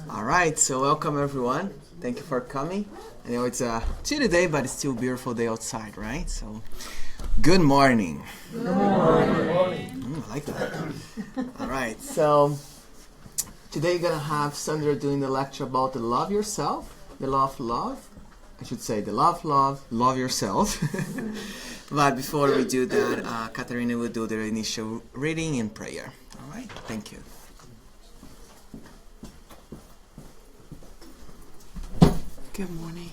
All right, so welcome everyone. Thank you for coming. I know it's a chilly day, but it's still a beautiful day outside, right? So, good morning. Good morning. I like that. All right, so today we're gonna have Sandra doing the lecture about the love yourself, the love. I should say the love yourself. But before we do that, Katarina will do the initial reading and prayer. All right, thank you. Good morning.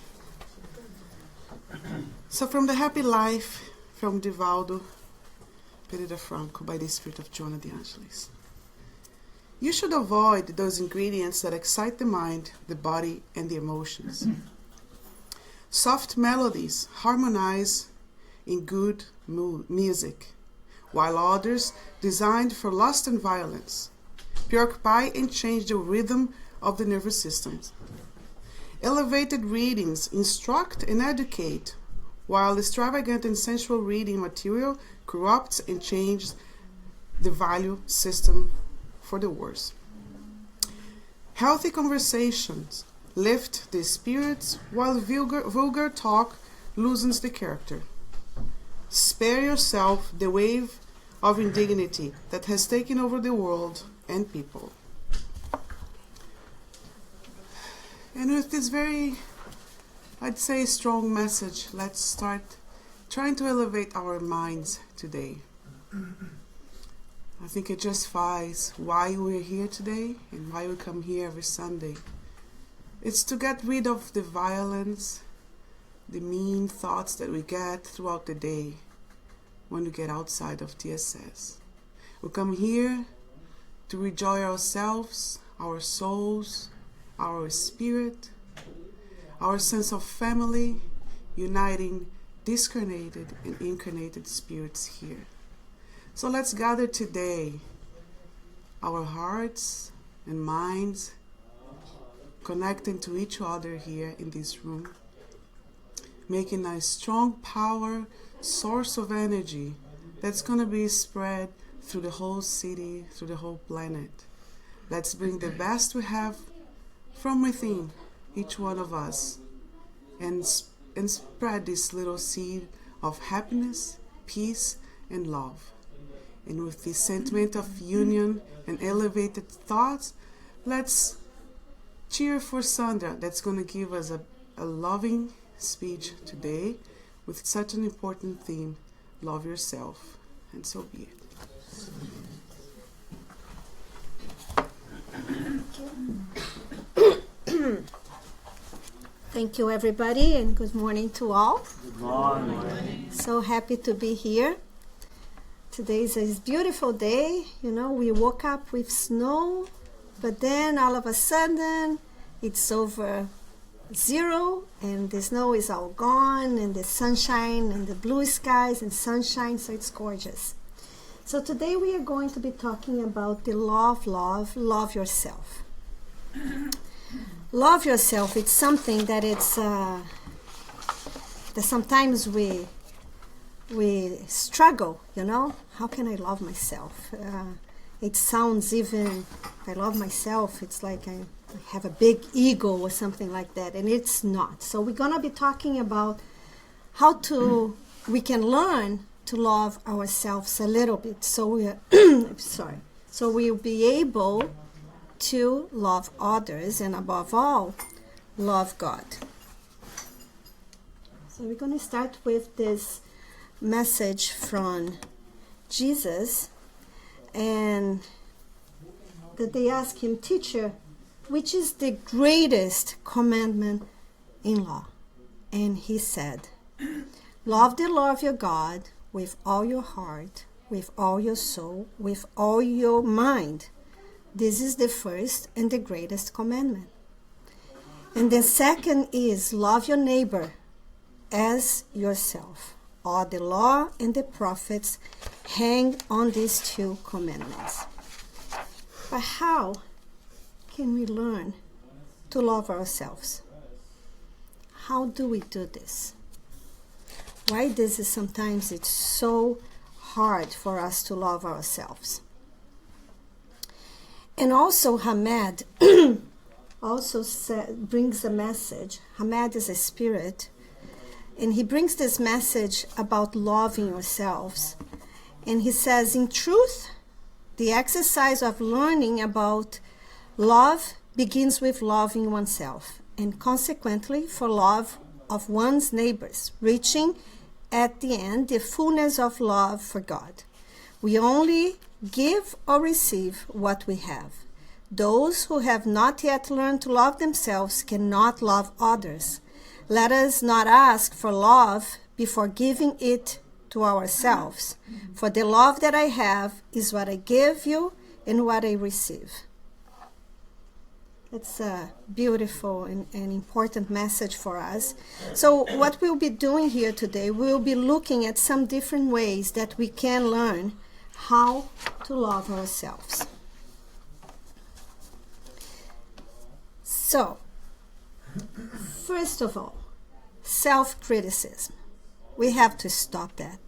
So from the Happy Life, from Divaldo Pereira Franco, by the Spirit of Joana de Angelis. You should avoid those ingredients that excite the mind, the body, and the emotions. Soft melodies harmonize in good music, while others, designed for lust and violence, preoccupy and change the rhythm of the nervous system. Elevated readings instruct and educate, while extravagant and sensual reading material corrupts and changes the value system for the worse. Healthy conversations lift the spirits, while vulgar talk loosens the character. Spare yourself the wave of indignity that has taken over the world and people. And with this very, I'd say, strong message, let's start trying to elevate our minds today. I think it justifies why we're here today and why we come here every Sunday. It's to get rid of the violence, the mean thoughts that we get throughout the day when we get outside of TSS. We come here to rejoice ourselves, our souls, our spirit, our sense of family, uniting discarnated and incarnated spirits here. So let's gather today our hearts and minds, connecting to each other here in this room, making a strong power source of energy that's going to be spread through the whole city, through the whole planet. Let's bring the best we have from within each one of us and spread this little seed of happiness, peace, and love. And with this sentiment of union and elevated thoughts, let's cheer for Sandra, that's going to give us a loving speech today with such an important theme, love yourself. And so be it. Thank you, everybody, and good morning to all. Good morning. So happy to be here. Today is a beautiful day. You know, we woke up with snow, but then all of a sudden it's over zero and the snow is all gone and the sunshine and the blue skies and sunshine, so it's gorgeous. So today we are going to be talking about the love yourself. Love yourself, it's something that it's that sometimes we struggle, you know. How can I love myself? It sounds even, I love myself, it's like I have a big ego or something like that, and it's not. So we're going to be talking about how we can learn to love ourselves a little bit. So so we'll be able to love others, and above all, love God. So we're going to start with this message from Jesus, and that they ask him, "Teacher, which is the greatest commandment in law?" And he said, "Love the Lord your God with all your heart, with all your soul, with all your mind. This is the first and the greatest commandment. And the second is love your neighbor as yourself. All the law and the prophets hang on these two commandments." But how can we learn to love ourselves? How do we do this? Why this is sometimes it's so hard for us to love ourselves? And also Hamed also brings a message. Hamed is a spirit, and he brings this message about loving yourselves. And he says, in truth, the exercise of learning about love begins with loving oneself, and consequently for love of one's neighbors, reaching at the end the fullness of love for God. We only give or receive what we have. Those who have not yet learned to love themselves cannot love others. Let us not ask for love before giving it to ourselves. For the love that I have is what I give you and what I receive. It's a beautiful and important message for us. So what we'll be doing here today, we'll be looking at some different ways that we can learn how to love ourselves. So, first of all, self-criticism. We have to stop that.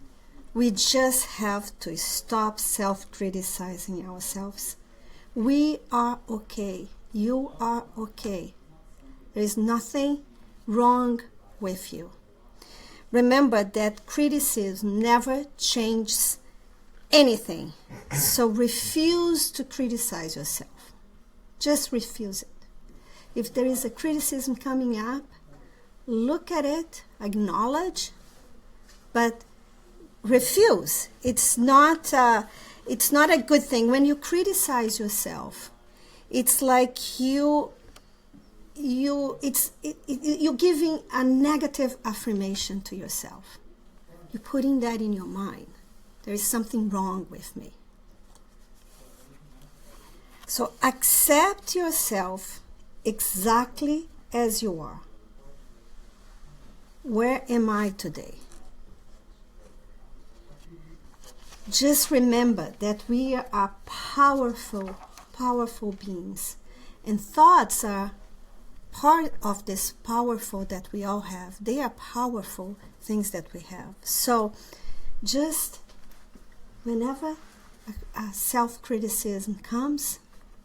We just have to stop self-criticizing ourselves. We are okay. You are okay. There is nothing wrong with you. Remember that criticism never changes anything. So refuse to criticize yourself. Just refuse it. If there is a criticism coming up, look at it, acknowledge, but refuse. It's not a good thing. When you criticize yourself, it's like you're giving a negative affirmation to yourself. You're putting that in your mind. There is something wrong with me. So accept yourself exactly as you are. Where am I today? Just remember that we are powerful beings, and thoughts are part of this powerful that we all have. They are powerful things that we have. So just whenever a self-criticism comes,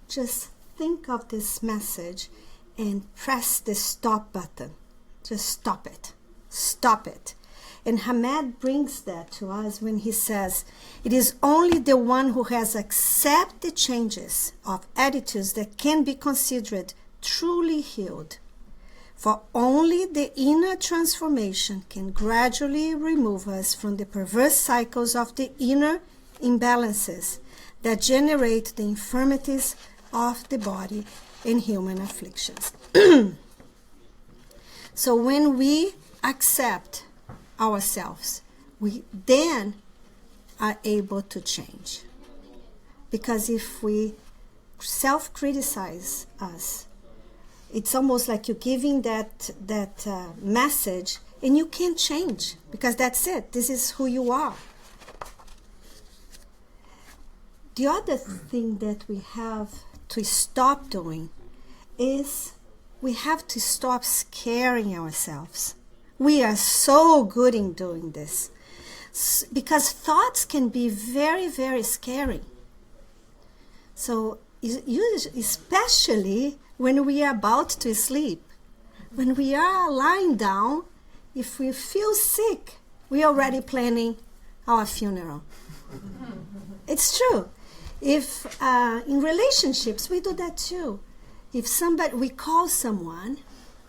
just think of this message and press the stop button. Just stop it. Stop it. And Hamed brings that to us when he says, it is only the one who has accepted the changes of attitudes that can be considered truly healed. For only the inner transformation can gradually remove us from the perverse cycles of the inner imbalances that generate the infirmities of the body and human afflictions. So when we accept ourselves, we then are able to change. Because if we self-criticize us, it's almost like you're giving that message and you can't change, because that's it. This is who you are. The other thing that we have to stop doing is we have to stop scaring ourselves. We are so good in doing this because thoughts can be very, very scary. So especially when we are about to sleep, when we are lying down, if we feel sick, we are already planning our funeral. It's true. If in relationships, we do that too. If we call someone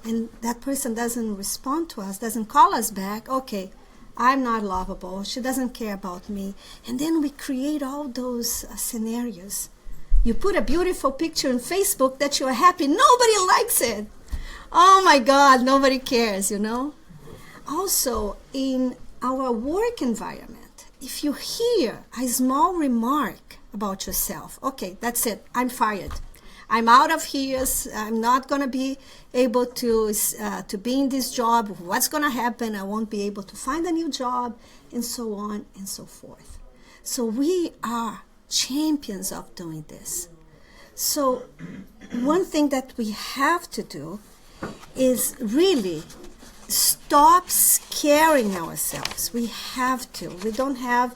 and that person doesn't respond to us, doesn't call us back, okay, I'm not lovable, she doesn't care about me. And then we create all those scenarios. You put a beautiful picture on Facebook that you are happy, nobody likes it. Oh my God, nobody cares, you know. Also, in our work environment, if you hear a small remark about yourself, okay, that's it, I'm fired. I'm out of here. I'm not going to be able to be in this job. What's going to happen? I won't be able to find a new job, and so on and so forth. So we are champions of doing this. So one thing that we have to do is really stop scaring ourselves. We have to. We don't have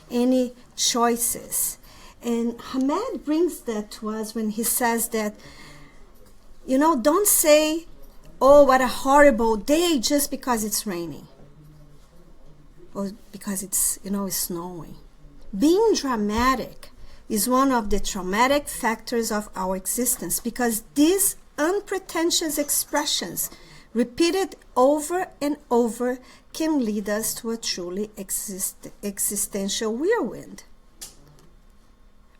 any choices. And Hamed brings that to us when he says that Don't say, oh, what a horrible day just because it's raining. Or because it's snowing. Being dramatic is one of the traumatic factors of our existence, because these unpretentious expressions, repeated over and over, can lead us to a truly existential whirlwind.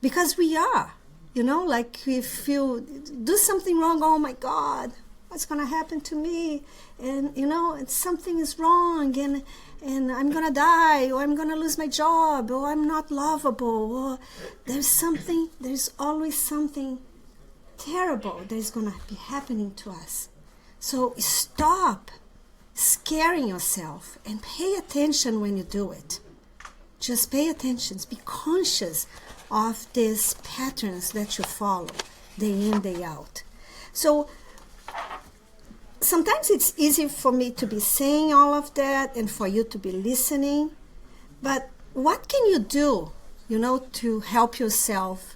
Because we are, like if you do something wrong, oh my God, what's going to happen to me? And, something is wrong, and I'm going to die, or I'm going to lose my job, or I'm not lovable, or there's always something terrible that is going to be happening to us. So stop scaring yourself and pay attention when you do it. Just pay attention. Be conscious of these patterns that you follow day in, day out. So sometimes it's easy for me to be saying all of that and for you to be listening. But what can you do, to help yourself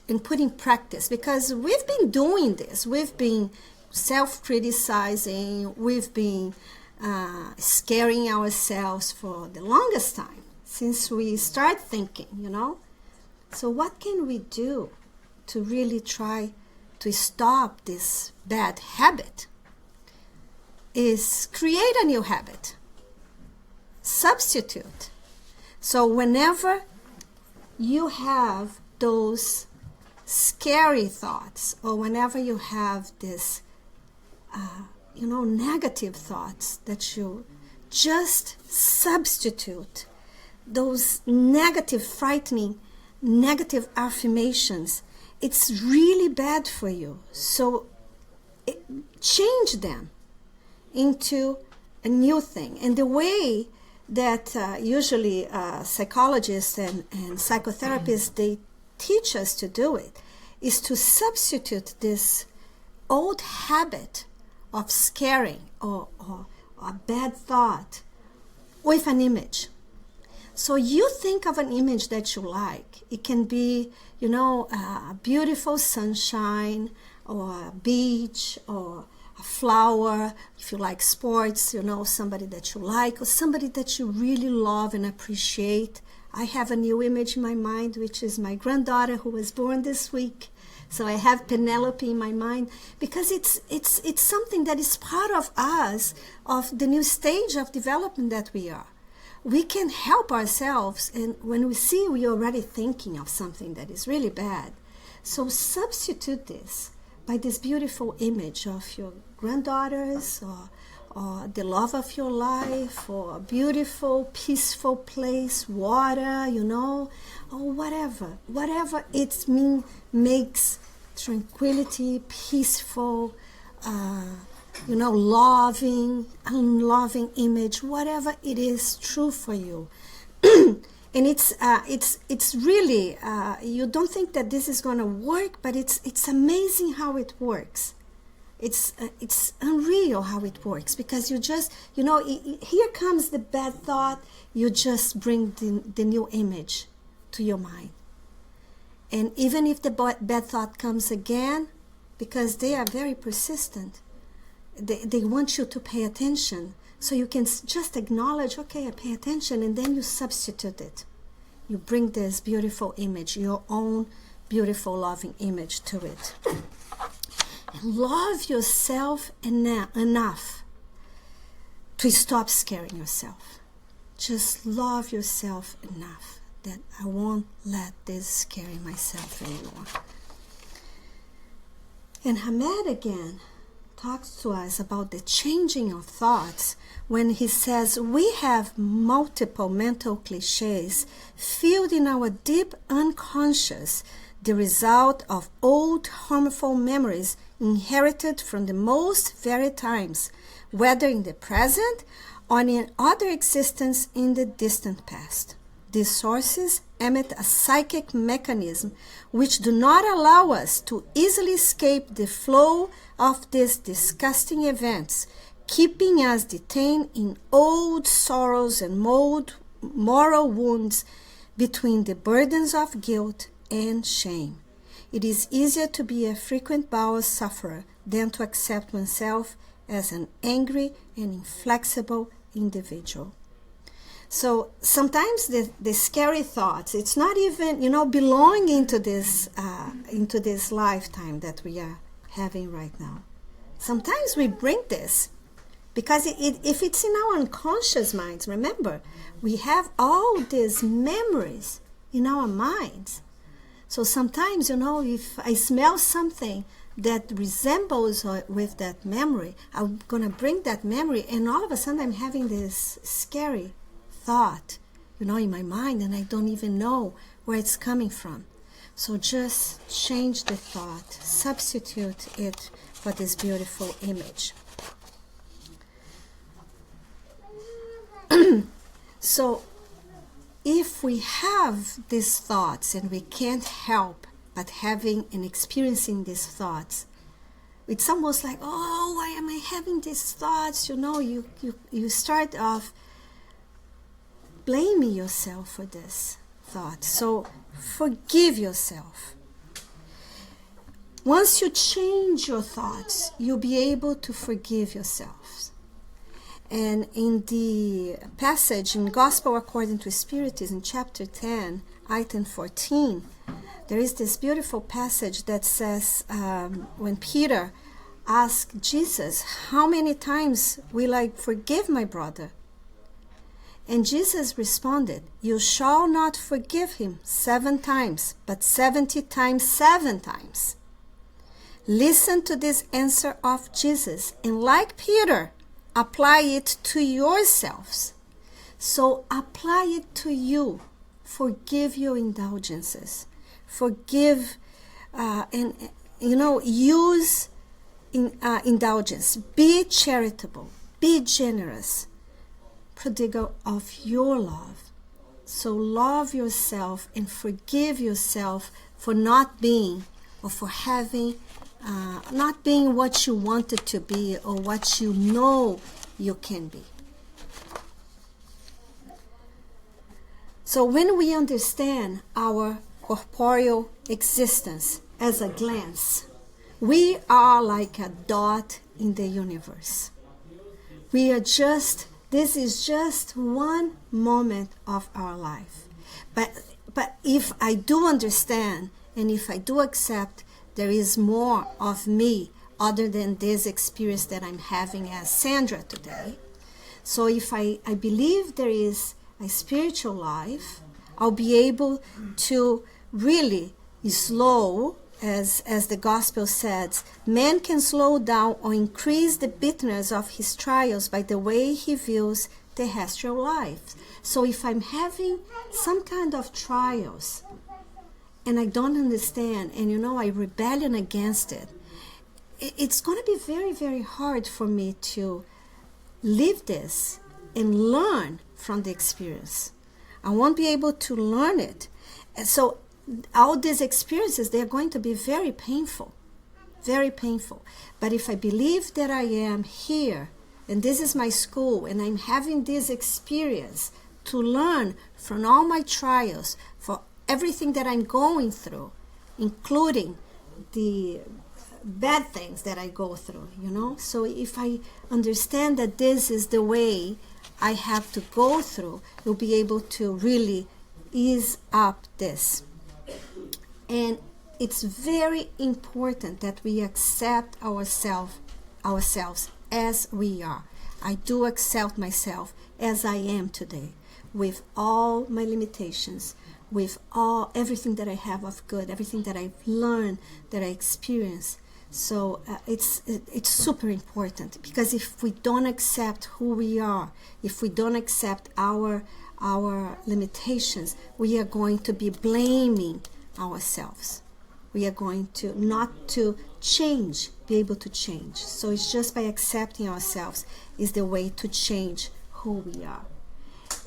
and put in practice? Because we've been doing this. We've been self-criticizing. We've been scaring ourselves for the longest time, since we start thinking, So what can we do to really try to stop this bad habit? Is create a new habit. Substitute. So whenever you have those scary thoughts, or whenever you have this negative thoughts, that you just substitute those negative, frightening, negative affirmations. It's really bad for you. So change them into a new thing. And the way that usually psychologists and psychotherapists, they teach us to do it, is to substitute this old habit of scaring or a bad thought with an image. So you think of an image that you like. It can be, a beautiful sunshine, or a beach, or a flower. If you like sports, somebody that you like, or somebody that you really love and appreciate. I have a new image in my mind, which is my granddaughter who was born this week. So I have Penelope in my mind, because it's something that is part of us, of the new stage of development that we are. We can help ourselves, and when we see we're already thinking of something that is really bad. So substitute this by this beautiful image of your granddaughters, or the love of your life, or a beautiful, peaceful place, water, or whatever. Whatever it makes tranquility, peaceful, loving, unloving image, whatever it is true for you. And it's really, you don't think that this is going to work, but it's amazing how it works. It's unreal how it works, because you just, here comes the bad thought, you just bring the new image to your mind. And even if the bad thought comes again, because they are very persistent, they want you to pay attention. So you can just acknowledge, okay, I pay attention, and then you substitute it. You bring this beautiful image, your own beautiful, loving image to it. And love yourself enough to stop scaring yourself. Just love yourself enough that I won't let this scare myself anymore. And Hamed again talks to us about the changing of thoughts when he says we have multiple mental cliches filled in our deep unconscious, the result of old harmful memories inherited from the most varied times, whether in the present or in other existence in the distant past. These sources emit a psychic mechanism which do not allow us to easily escape the flow of these disgusting events, keeping us detained in old sorrows and moral wounds between the burdens of guilt and shame. It is easier to be a frequent bowel sufferer than to accept oneself as an angry and inflexible individual. So sometimes the scary thoughts, it's not even, belonging to this lifetime that we are having right now. Sometimes we bring this because if it's in our unconscious minds, remember, we have all these memories in our minds. So sometimes, if I smell something that resembles with that memory, I'm going to bring that memory, and all of a sudden I'm having this scary thought, in my mind, and I don't even know where it's coming from. So just change the thought, substitute it for this beautiful image. So if we have these thoughts and we can't help but having and experiencing these thoughts, it's almost like, oh, why am I having these thoughts? You start off blaming yourself for this thought. So forgive yourself. Once you change your thoughts, you'll be able to forgive yourselves. And in the passage in Gospel According to Spiritist, in chapter 10, item 14, there is this beautiful passage that says, when Peter asked Jesus, how many times will I forgive my brother? And Jesus responded, you shall not forgive him 7 times, but 70 times 7 times. Listen to this answer of Jesus, and like Peter, apply it to yourselves. So apply it to you. Forgive your indulgences. Forgive use indulgence. Be charitable. Be generous. Prodigal of your love. So love yourself and forgive yourself for not being or for having not being what you wanted to be or what you know you can be. So when we understand our corporeal existence as a glance, we are like a dot in the universe. This is just one moment of our life. But if I do understand and if I do accept there is more of me other than this experience that I'm having as Sandra today. So if I believe there is a spiritual life, I'll be able to really slow, as the gospel says, man can slow down or increase the bitterness of his trials by the way he views terrestrial life. So if I'm having some kind of trials, and I don't understand, and I rebellion against it, it's going to be very, very hard for me to live this and learn from the experience. I won't be able to learn it. And so all these experiences, they're going to be very painful, very painful. But if I believe that I am here, and this is my school, and I'm having this experience to learn from all my trials, for everything that I'm going through, including the bad things that I go through, So if I understand that this is the way I have to go through, you'll be able to really ease up this. And it's very important that we accept ourselves as we are. I do accept myself as I am today, with all my limitations, with everything that I have of good, everything that I've learned, that I experienced. So it's super important, because if we don't accept who we are, if we don't accept our limitations, we are going to be blaming ourselves. We are going to not to change, be able to change. So it's just by accepting ourselves is the way to change who we are.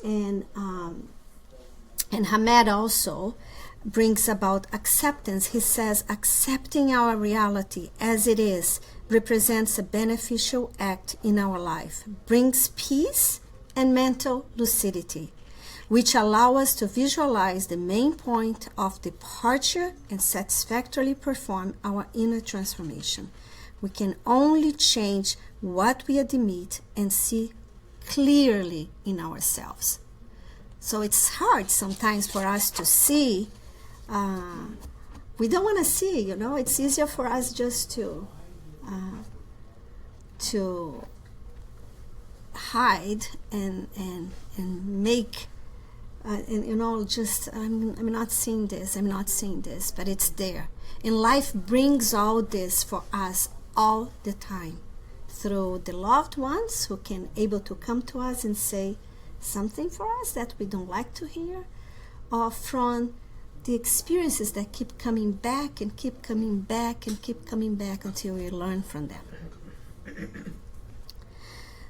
And Hamed also brings about acceptance. He says, accepting our reality as it is represents a beneficial act in our life, brings peace and mental lucidity. which allow us to visualize the main point of departure and satisfactorily perform our inner transformation. We can only change what we admit and see clearly in ourselves. So it's hard sometimes for us to see. We don't want to see, It's easier for us just to hide and make I'm not seeing this, but it's there. And life brings all this for us all the time through the loved ones who can able to come to us and say something for us that we don't like to hear, or from the experiences that keep coming back and keep coming back and keep coming back until we learn from them.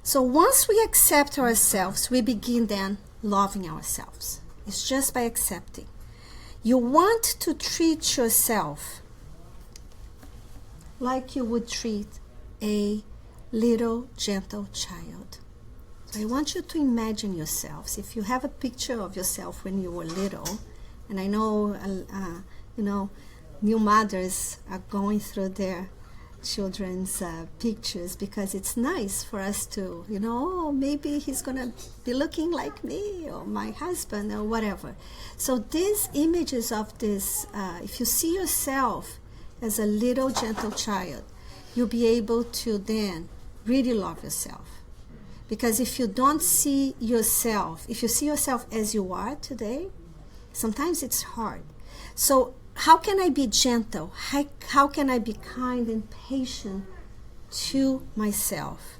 So once we accept ourselves, we begin then loving ourselves. It's just by accepting. You want to treat yourself like you would treat a little gentle child. So I want you to imagine yourselves. If you have a picture of yourself when you were little, and I know, new mothers are going through their children's pictures because it's nice for us to, maybe he's going to be looking like me or my husband or whatever. So these images of this, if you see yourself as a little gentle child, you'll be able to then really love yourself. Because if you don't see yourself, if you see yourself as you are today, sometimes it's hard. So how can I be gentle? How can I be kind and patient to myself?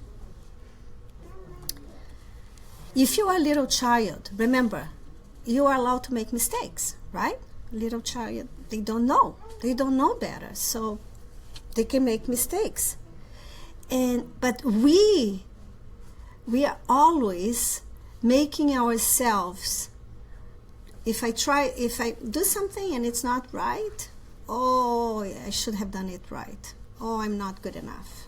If you are a little child, remember, you are allowed to make mistakes, right? Little child, they don't know. They don't know better, so they can make mistakes. But we are always making ourselves. If I do something and it's not right, I should have done it right. I'm not good enough.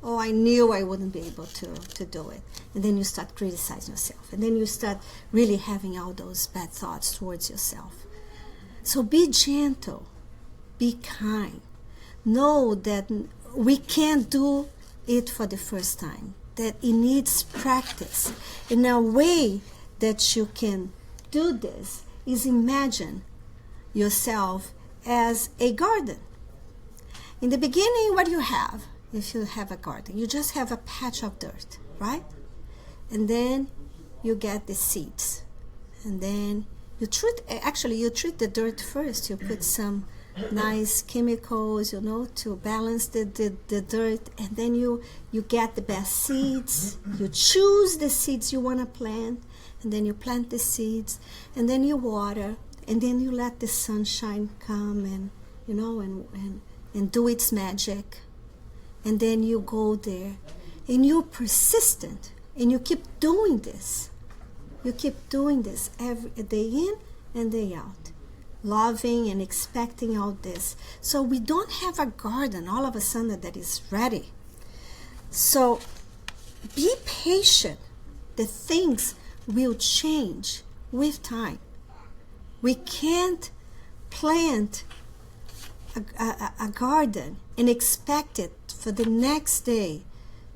I knew I wouldn't be able to do it. And then you start criticizing yourself. And then you start really having all those bad thoughts towards yourself. So be gentle. Be kind. Know that we can't do it for the first time. That it needs practice. And a way that you can do this is imagine yourself as a garden. In the beginning, what you have, if you have a garden, you just have a patch of dirt, right? And then you get the seeds. And then you treat the dirt first. You put some nice chemicals, to balance the dirt. And then you get the best seeds. You choose the seeds you want to plant. And then you plant the seeds, and then you water, and then you let the sunshine come and and do its magic. And then you go there, and you're persistent, and you keep doing this. You keep doing this every day in and day out, loving and expecting all this. So we don't have a garden all of a sudden that is ready. So be patient. The things will change with time. We can't plant a garden and expect it for the next day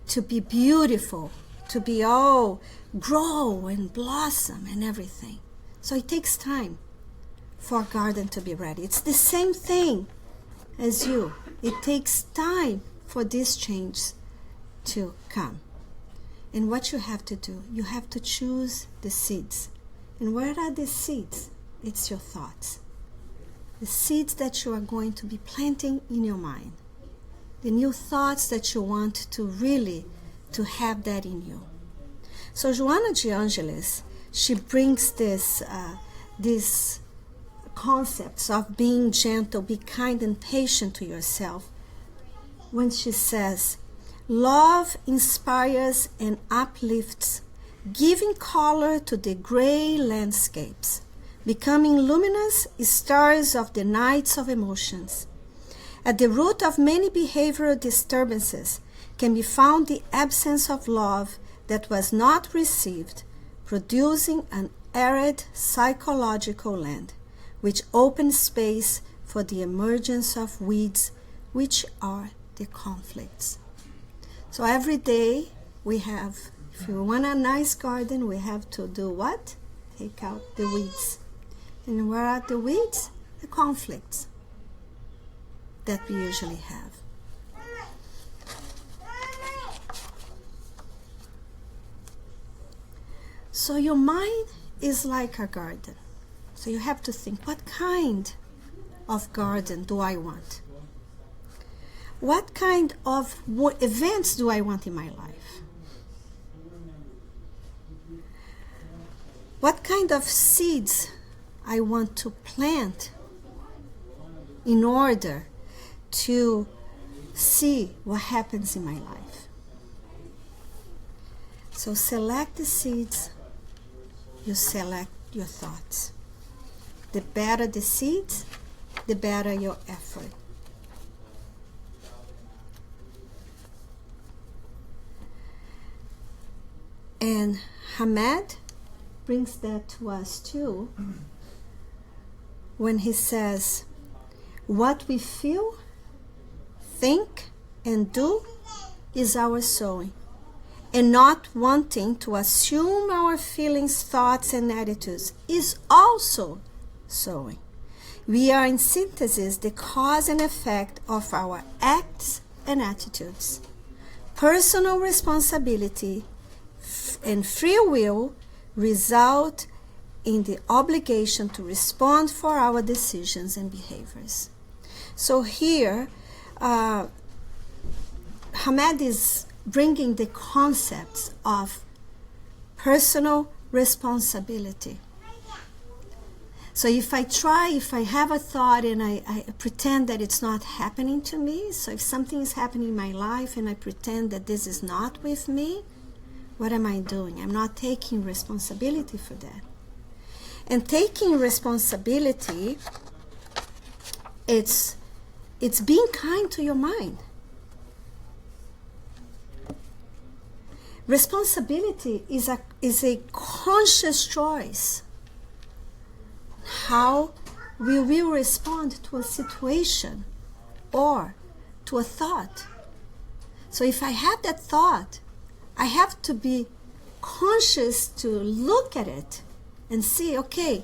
to be beautiful, to be all grow and blossom and everything. So it takes time for a garden to be ready. It's the same thing as you. It takes time for this change to come. And what you have to do, you have to choose the seeds. And where are the seeds? It's your thoughts. The seeds that you are going to be planting in your mind. The new thoughts that you want to really to have that in you. So Joanna de Angelis, she brings these concepts of being gentle, be kind and patient to yourself when she says, love inspires and uplifts, giving color to the gray landscapes, becoming luminous stars of the nights of emotions. At the root of many behavioral disturbances can be found the absence of love that was not received, producing an arid psychological land, which opens space for the emergence of weeds, which are the conflicts. So every day we have, if we want a nice garden, we have to do what? Take out the weeds. And where are the weeds? The conflicts that we usually have. So your mind is like a garden. So you have to think, what kind of garden do I want? What kind of events do I want in my life? What kind of seeds I want to plant in order to see what happens in my life? So select the seeds, you select your thoughts. The better the seeds, the better your effort. And Hamed brings that to us too when he says, what we feel, think, and do is our sowing. And not wanting to assume our feelings, thoughts, and attitudes is also sowing. We are in synthesis the cause and effect of our acts and attitudes. Personal responsibility and free will result in the obligation to respond for our decisions and behaviors. So here, Hamed is bringing the concepts of personal responsibility. So if I have a thought and I pretend that it's not happening to me, so if something is happening in my life and I pretend that this is not with me, what am I doing? I'm not taking responsibility for that. And taking responsibility, it's being kind to your mind. Responsibility is a conscious choice. How we will respond to a situation or to a thought. So if I have that thought, I have to be conscious to look at it and see, okay,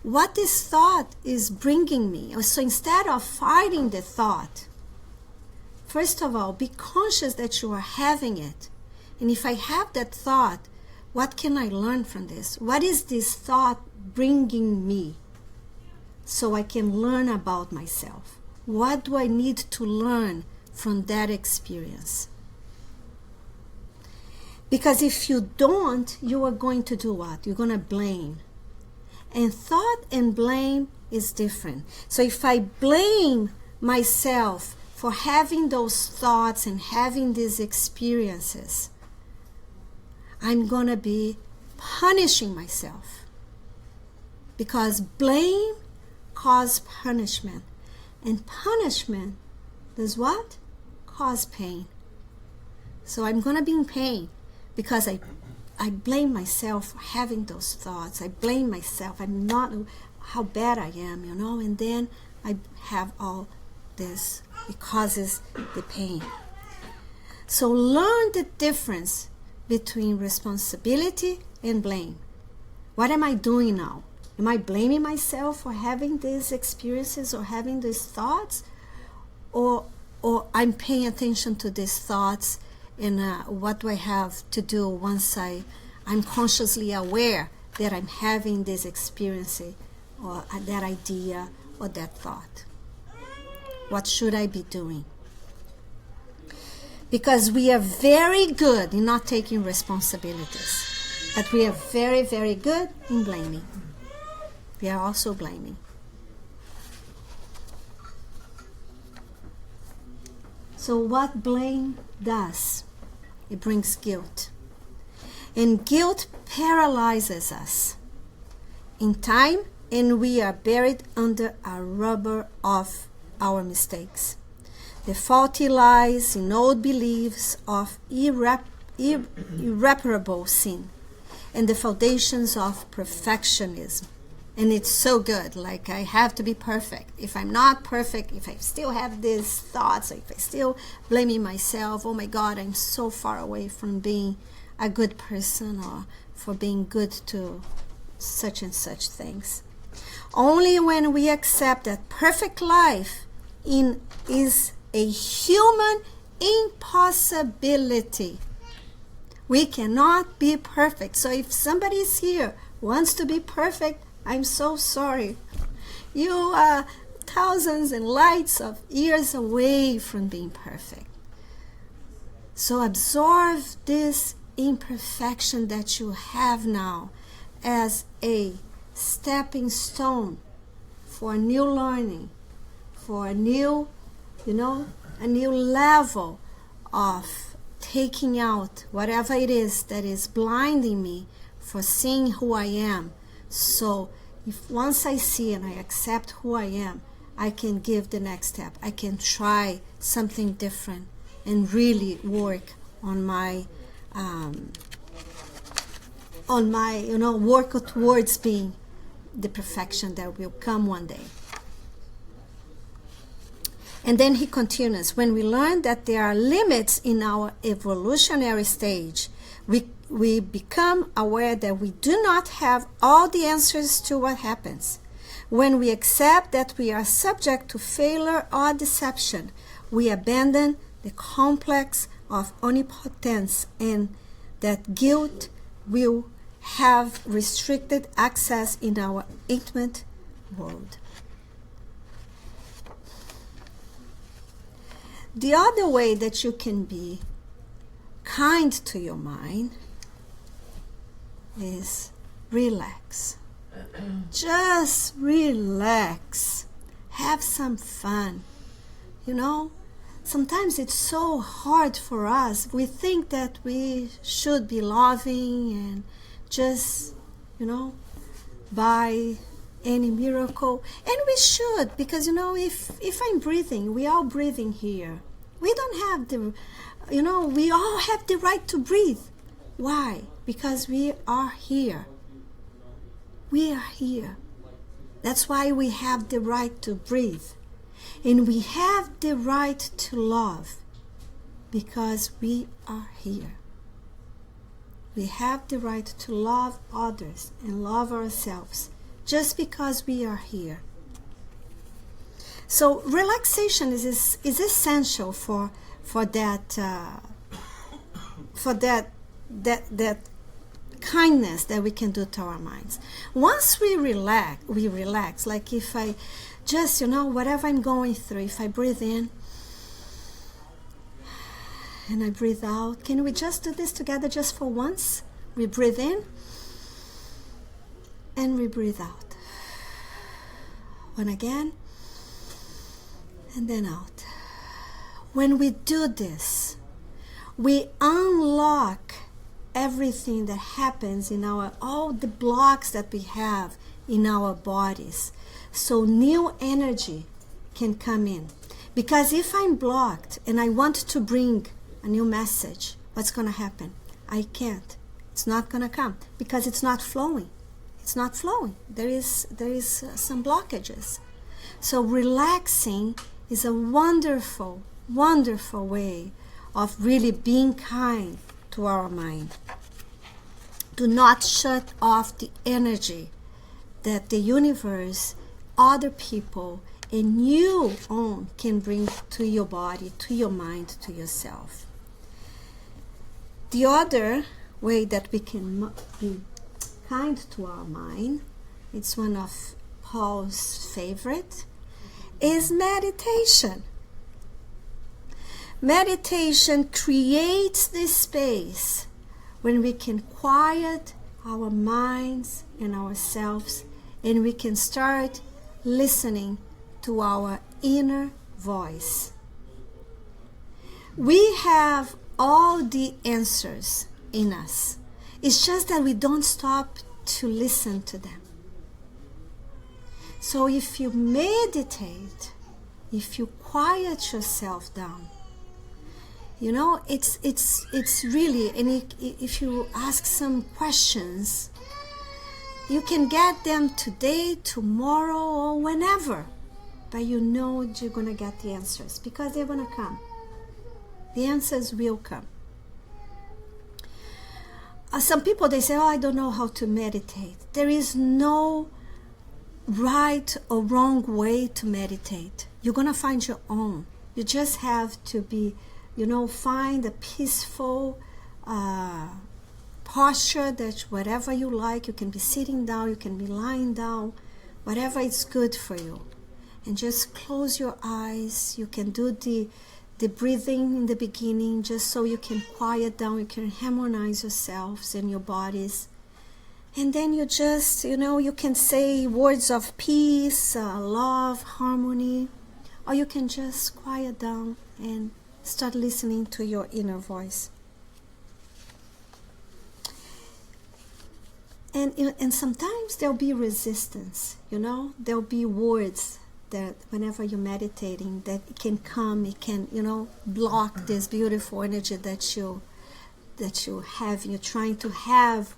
what this thought is bringing me. So instead of fighting the thought, first of all, be conscious that you are having it. And if I have that thought, what can I learn from this? What is this thought bringing me so I can learn about myself? What do I need to learn from that experience? Because if you don't, you are going to do what? You're going to blame. And thought and blame is different. So if I blame myself for having those thoughts and having these experiences, I'm going to be punishing myself. Because blame causes punishment. And punishment does what? Cause pain. So I'm going to be in pain because I blame myself for having those thoughts. I blame myself. I'm not how bad I am, and then I have all this. It causes the pain. So learn the difference between responsibility and blame. What am I doing now? Am I blaming myself for having these experiences or having these thoughts? Or I'm paying attention to these thoughts and what do I have to do once I'm consciously aware that I'm having this experience or that idea or that thought? What should I be doing? Because we are very good in not taking responsibilities, but we are very, very good in blaming. We are also blaming. So what blame does? It brings guilt. And guilt paralyzes us in time, and we are buried under a rubber of our mistakes. The faulty lies and old beliefs of irreparable sin. and the foundations of perfectionism. And it's so good. Like, I have to be perfect. If I'm not perfect, if I still have these thoughts, if I still blaming myself, oh my God, I'm so far away from being a good person or for being good to such and such things. Only when we accept that perfect life is a human impossibility. We cannot be perfect. So if somebody is here wants to be perfect, I'm so sorry. You are thousands and lights of years away from being perfect. So absorb this imperfection that you have now as a stepping stone for new learning, for a new, a new level of taking out whatever it is that is blinding me for seeing who I am. So if once I see and I accept who I am, I can give the next step. I can try something different and really work on my work towards being the perfection that will come one day. And then he continues, when we learn that there are limits in our evolutionary stage, we become aware that we do not have all the answers to what happens. When we accept that we are subject to failure or deception, we abandon the complex of omnipotence and that guilt will have restricted access in our intimate world. The other way that you can be kind to your mind is relax. Just relax. Have some fun. Sometimes it's so hard for us. We think that we should be loving and just, by any miracle. And we should, because, if I'm breathing, we are breathing here. We don't have we all have the right to breathe. Why? Because we are here. We are here. That's why we have the right to breathe. And we have the right to love because we are here. We have the right to love others and love ourselves just because we are here. So relaxation is essential for that kindness that we can do to our minds. Once we relax. Like if I just, whatever I'm going through, if I breathe in and I breathe out, can we just do this together just for once? We breathe in and we breathe out. One again and then out. When we do this, we unlock everything that happens in all the blocks that we have in our bodies. So new energy can come in. Because if I'm blocked and I want to bring a new message, what's going to happen? I can't. It's not going to come because it's not flowing. It's not flowing. There is some blockages. So relaxing is a wonderful, wonderful way of really being kind to our mind. Do not shut off the energy that the universe, other people, and you own can bring to your body, to your mind, to yourself. The other way that we can be kind to our mind, it's one of Paul's favorite, is meditation. Meditation creates this space when we can quiet our minds and ourselves, and we can start listening to our inner voice. We have all the answers in us. It's just that we don't stop to listen to them. So if you meditate, if you quiet yourself down, You know, it's really, and if you ask some questions, you can get them today, tomorrow, or whenever. But you know you're going to get the answers because they're going to come. The answers will come. Some people, they say, oh, I don't know how to meditate. There is no right or wrong way to meditate. You're going to find your own. You just have to be, find a peaceful posture that whatever you like, you can be sitting down, you can be lying down, whatever is good for you. And just close your eyes. You can do the breathing in the beginning just so you can quiet down, you can harmonize yourselves and your bodies. And then you just, you can say words of peace, love, harmony, or you can just quiet down and start listening to your inner voice. And sometimes there'll be resistance, there'll be words that whenever you're meditating that it can come, it can, block this beautiful energy that you have, you're trying to have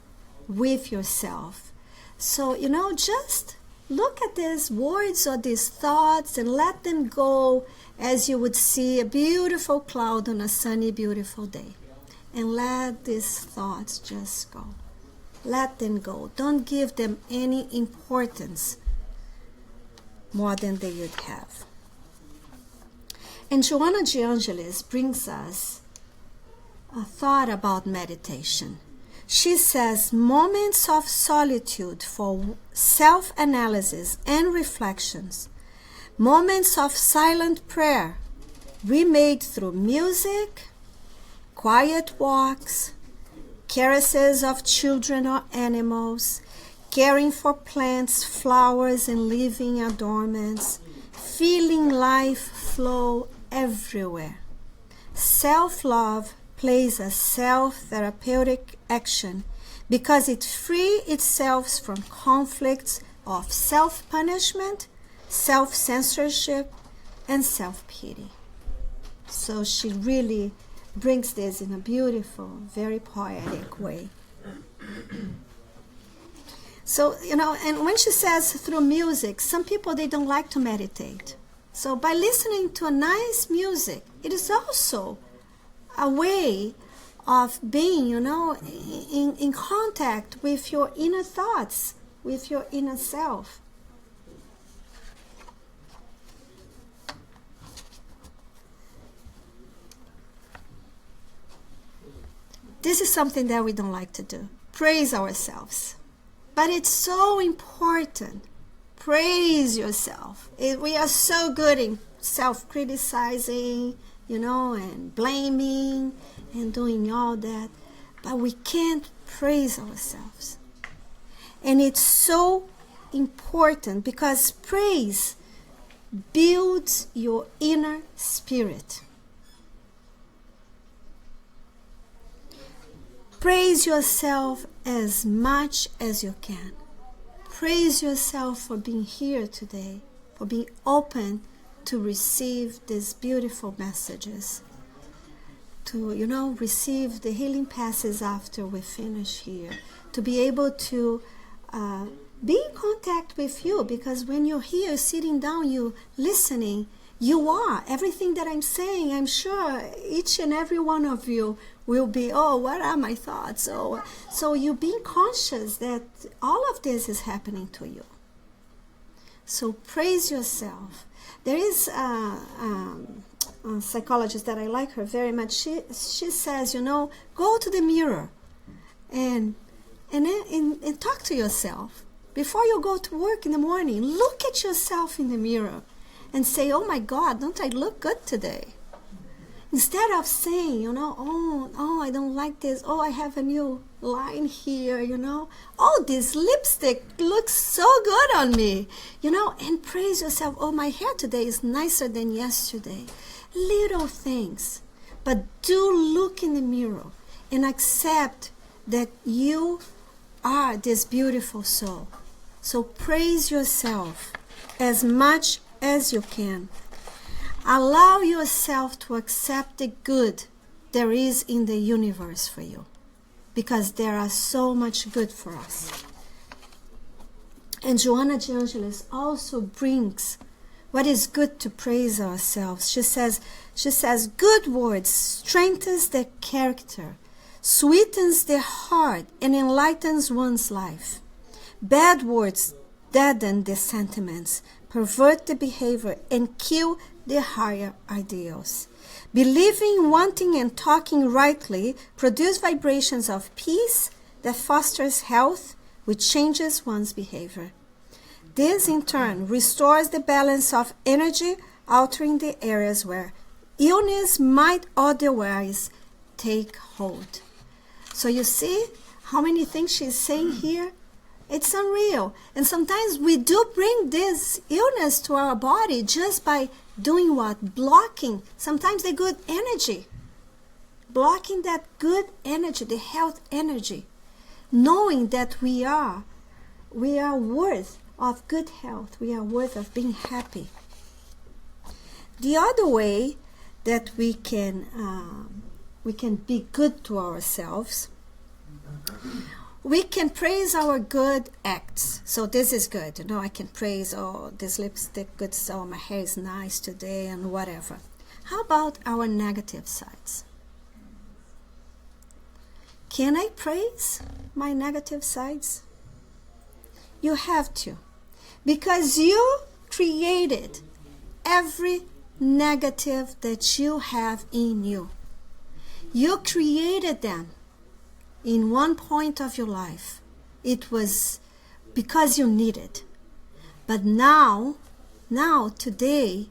with yourself. So, just look at these words or these thoughts and let them go as you would see a beautiful cloud on a sunny, beautiful day. And let these thoughts just go. Let them go. Don't give them any importance more than they would have. And Joanna de Angelis brings us a thought about meditation. She says, moments of solitude for self-analysis and reflections, moments of silent prayer, remade through music, quiet walks, caresses of children or animals, caring for plants, flowers, and living adornments, feeling life flow everywhere. Self-love plays a self-therapeutic action because it frees itself from conflicts of self-punishment, self-censorship, and self-pity. So she really brings this in a beautiful, very poetic way. So, and when she says through music, some people, they don't like to meditate. So by listening to a nice music, it is also a way of being, in contact with your inner thoughts, with your inner self. This is something that we don't like to do. Praise ourselves. But it's so important. Praise yourself. We are so good in self-criticizing, and blaming and doing all that. But we can't praise ourselves. And it's so important because praise builds your inner spirit. Praise yourself as much as you can. Praise yourself for being here today, for being open to receive these beautiful messages, to, receive the healing passes after we finish here, to be able to be in contact with you, because when you're here sitting down, you listening, you are. Everything that I'm saying, I'm sure each and every one of you will be, oh, what are my thoughts? So you being conscious that all of this is happening to you. So praise yourself. There is a psychologist that I like her very much. She says, go to the mirror and talk to yourself. Before you go to work in the morning, look at yourself in the mirror and say, oh my God, don't I look good today? Instead of saying, oh, I don't like this. Oh, I have a new line here, Oh, this lipstick looks so good on me, and praise yourself. Oh, my hair today is nicer than yesterday. Little things. But do look in the mirror and accept that you are this beautiful soul. So praise yourself as much as you can. Allow yourself to accept the good there is in the universe for you, because there are so much good for us. And Joanna de Angelis also brings what is good to praise ourselves. She says, good words strengthens the character, sweetens the heart, and enlightens one's life. Bad words deaden the sentiments, pervert the behavior, and kill the higher ideals. Believing, wanting, and talking rightly produce vibrations of peace that fosters health, which changes one's behavior. This, in turn, restores the balance of energy, altering the areas where illness might otherwise take hold. So you see how many things she's saying here? It's unreal. And sometimes we do bring this illness to our body just by doing what? Blocking sometimes the good energy. Blocking that good energy, the health energy. Knowing that we are worth of good health. We are worth of being happy. The other way that we can be good to ourselves, we can praise our good acts. So this is good. I can praise, this lipstick good, so my hair is nice today and whatever. How about our negative sides? Can I praise my negative sides? You have to. Because you created every negative that you have in you. You created them in one point of your life. It was because you needed. But now, today,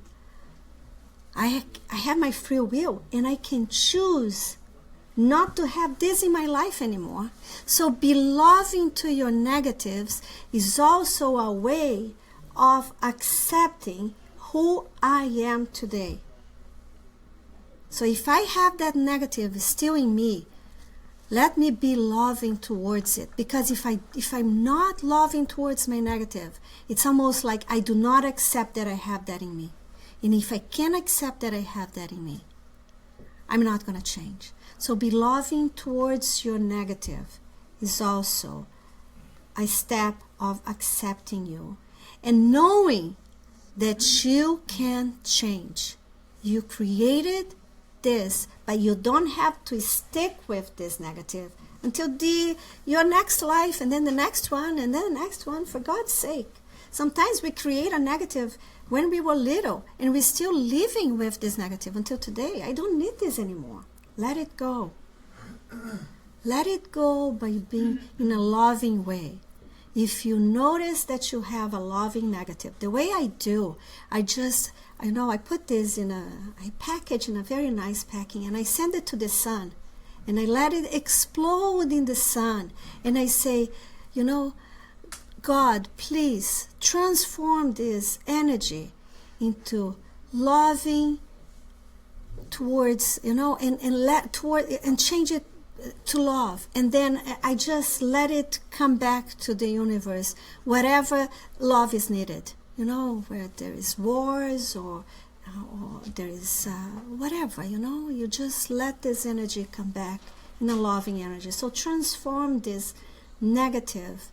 I have my free will and I can choose not to have this in my life anymore. So be loving to your negatives is also a way of accepting who I am today. So if I have that negative still in me, let me be loving towards it. Because if I'm not loving towards my negative, it's almost like I do not accept that I have that in me. And if I can't accept that I have that in me, I'm not going to change. So be loving towards your negative is also a step of accepting you and knowing that you can change. You created this, but you don't have to stick with this negative until your next life, and then the next one, and then the next one, for God's sake. Sometimes we create a negative when we were little, and we're still living with this negative until today. I don't need this anymore. Let it go. Let it go by being in a loving way. If you notice that you have a loving negative, the way I do, I put this I package in a very nice packing, and I send it to the sun, and I let it explode in the sun, and I say, God, please transform this energy into loving towards, and change it to love. And then I just let it come back to the universe, whatever love is needed. Where there is wars or there is whatever, you just let this energy come back in a loving energy. So transform this negative,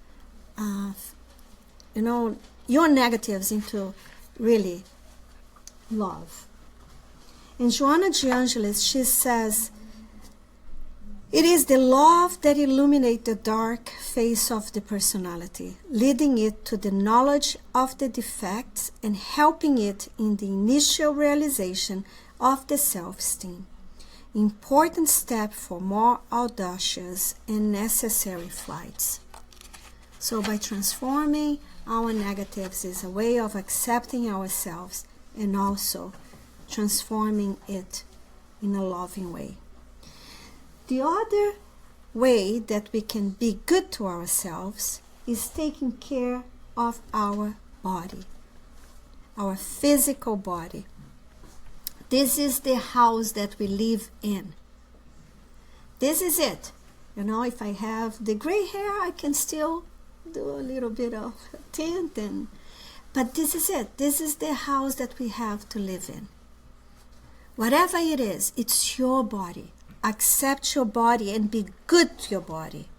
your negatives into really love. In Joanna de Angelis, she says, it is the love that illuminates the dark face of the personality, leading it to the knowledge of the defects and helping it in the initial realization of the self-esteem. Important step for more audacious and necessary flights. So by transforming our negatives is a way of accepting ourselves and also transforming it in a loving way. The other way that we can be good to ourselves is taking care of our body, our physical body. This is the house that we live in. This is it. If I have the gray hair, I can still do a little bit of tint, but this is it. This is the house that we have to live in. Whatever it is, it's your body. accept your body and be good to your body.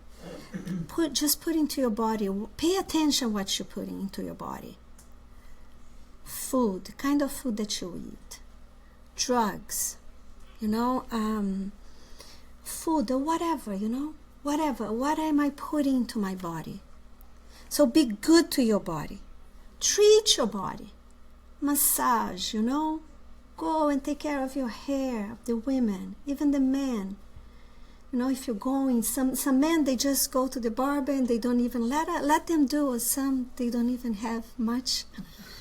Just put into your body. Pay attention what you're putting into your body. Food, the kind of food that you eat. Drugs, food or whatever, whatever. What am I putting into my body? So be good to your body. Treat your body. Massage, Go and take care of your hair, of the women, even the men. If you're going, some men, they just go to the barber and they don't even let them do, or some, they don't even have much.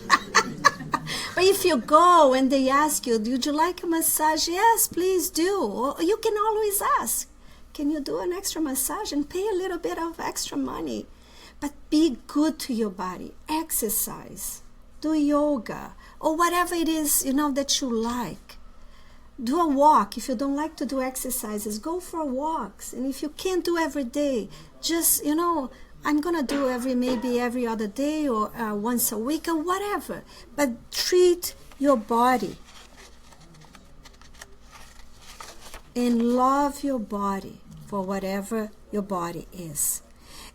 But if you go and they ask you, would you like a massage? Yes, please do. Or you can always ask, can you do an extra massage, and pay a little bit of extra money. But be good to your body. Exercise. Do yoga. Or whatever it is, that you like. Do a walk. If you don't like to do exercises, go for walks. And if you can't do every day, just, I'm going to do maybe every other day or once a week or whatever. But treat your body. And love your body for whatever your body is.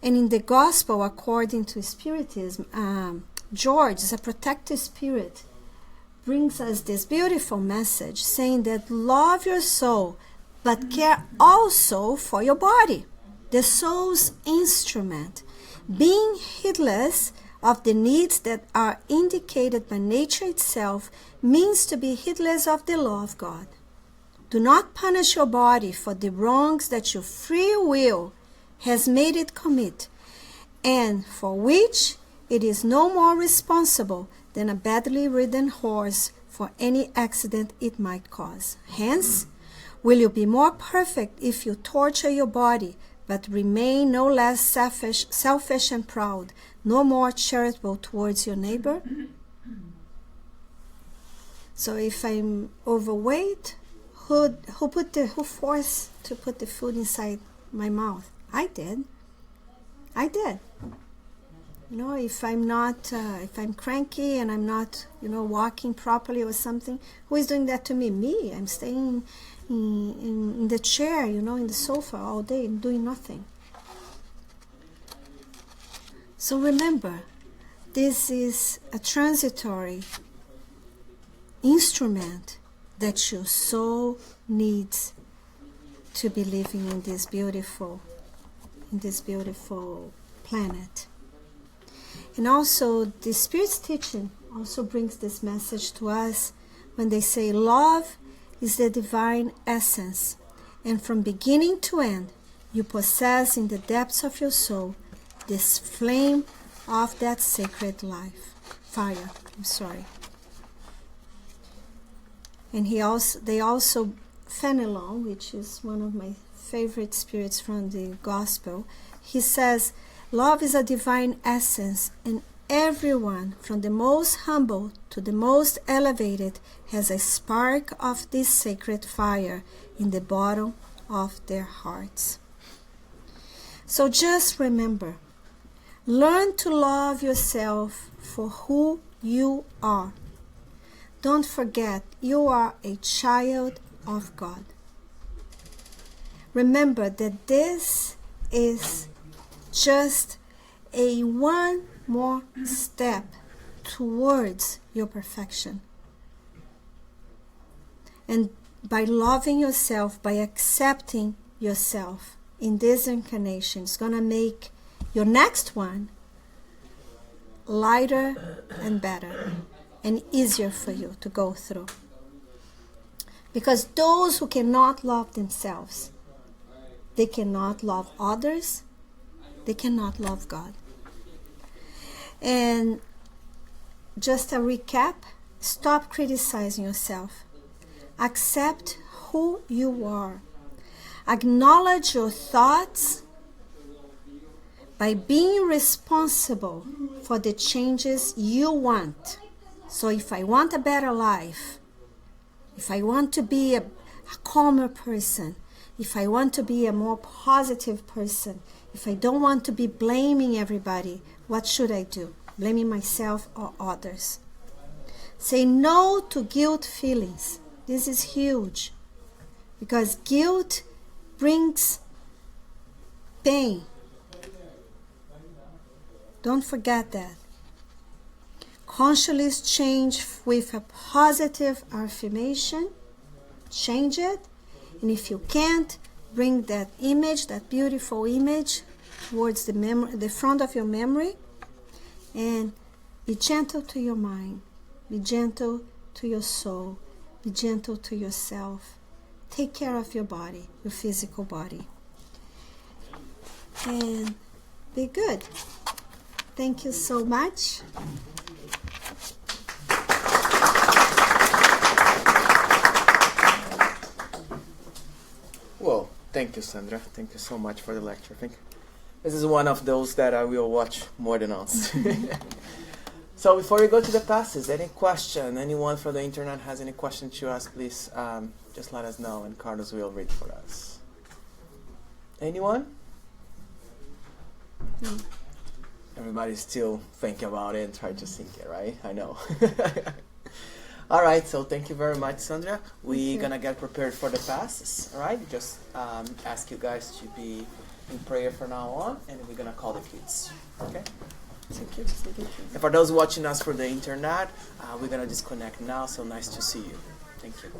And in the gospel, according to Spiritism, George is a protective spirit, brings us this beautiful message saying that love your soul, but care also for your body, the soul's instrument. Being heedless of the needs that are indicated by nature itself means to be heedless of the law of God. Do not punish your body for the wrongs that your free will has made it commit, and for which it is no more responsible than a badly ridden horse for any accident it might cause. Hence, will you be more perfect if you torture your body, but remain no less selfish and proud, no more charitable towards your neighbor? So if I'm overweight, who forced to put the food inside my mouth? I did. If I'm cranky and I'm not, walking properly or something, who is doing that to me? Me. I'm staying in the chair, in the sofa all day and doing nothing. So remember, this is a transitory instrument that your soul needs to be living in this beautiful planet. And also, the Spirit's teaching also brings this message to us when they say love is the divine essence, and from beginning to end, you possess in the depths of your soul this flame of that sacred fire. And they also, Fenelon, which is one of my favorite spirits from the gospel, he says, love is a divine essence, and everyone, from the most humble to the most elevated, has a spark of this sacred fire in the bottom of their hearts. So just remember, learn to love yourself for who you are. Don't forget, you are a child of God. Remember that this is just a one more step towards your perfection. And by loving yourself, by accepting yourself in this incarnation, it's going to make your next one lighter and better and easier for you to go through. Because those who cannot love themselves, they cannot love others, they cannot love God. And just a recap, stop criticizing yourself. Accept who you are. Acknowledge your thoughts by being responsible for the changes you want. So if I want a better life, if I want to be a calmer person, if I want to be a more positive person, if I don't want to be blaming everybody, what should I do? Blaming myself or others. Say no to guilt feelings. This is huge. because guilt brings pain. Don't forget that. Consciously change with a positive affirmation. Change it. And if you can't, bring that image, that beautiful image, towards the front of your memory. And be gentle to your mind. Be gentle to your soul. Be gentle to yourself. Take care of your body, your physical body. And be good. Thank you so much. Well, thank you, Sandra. Thank you so much for the lecture. I think this is one of those that I will watch more than once. So before we go to the passages, any question? Anyone from the internet has any question to ask, please just let us know and Carlos will read for us. Anyone? No. Everybody's still thinking about it and trying to think it, right? I know. All right, so thank you very much, Sandra. We're going to get prepared for the passes, all right? Just ask you guys to be in prayer from now on, and we're going to call the kids, okay? Thank you. And for those watching us for the internet, we're going to disconnect now, so nice to see you. Thank you.